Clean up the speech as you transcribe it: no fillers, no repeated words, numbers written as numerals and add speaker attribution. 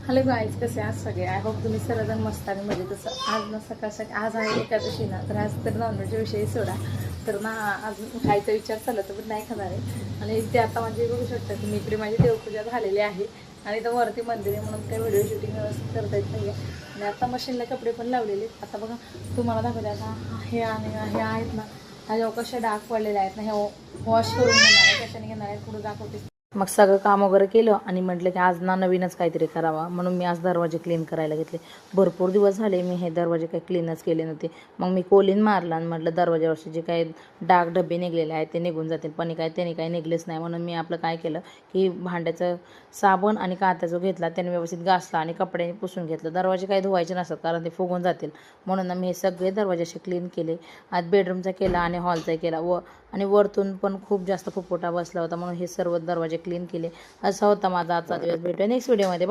Speaker 1: Hello guys, कसे आज सगळे? आय होप तुम्ही सर्वजण मस्त आणि म्हणजे तसं आज ना सकाळ आज आहे एकादशी ना, तर आज तर नॉनव्हेजच्या विषयी सोडा तर ना आज खायचा विचार चालला तर पण नाही खाणार आहे. आणि ते आता म्हणजे बघू शकता तुम्ही इकडे माझी देवपूजा झालेली आहे आणि इथं वरती मंदिर आहे म्हणून काही व्हिडिओ शूटिंग व्यवस्थित करता येत नाही आहे. आणि आता मशीनला कपडे पण लावलेले. आता बघा तुम्हाला दाखवले आता हे आणि हे आहेत ना, ह्याच्यावर कशा डाग पडलेले आहेत ना, हे वॉश करून घेणार आहे, कशाने घेणार आहे पुढे दाखवते. मग सगळं काम वगैरे केलं आणि म्हटलं की आज ना नवीनच काहीतरी करावा म्हणून मी आज दरवाजे क्लीन करायला घेतले. भरपूर दिवस झाले मी हे दरवाजे काही क्लीनच केले नव्हते. मग मी कोलीन मारला आणि म्हटलं दरवाजावरचे जे काही डाग डबे निघलेले आहेत ते निघून जातील, पण त्याने काही निघलेच नाही. म्हणून मी आपलं काय केलं की भांड्याचं साबण आणि कात्याचं घेतला, त्याने व्यवस्थित घासला आणि कपड्याने पुसून घेतलं. दरवाजे काही धुवायचे नसतात कारण ते फुगून जातील, म्हणून मी हे सगळे दरवाजे असे क्लीन केले. आज बेडरूमचा केला आणि हॉलचा केला आणि वरतून पण खूप जास्त फुफुटा बसला होता म्हणून हे सर्व दरवाजे क्लीन केले. असा होता माझा आजचा दिवस. भेटूया नेक्स्ट व्हिडिओमध्ये.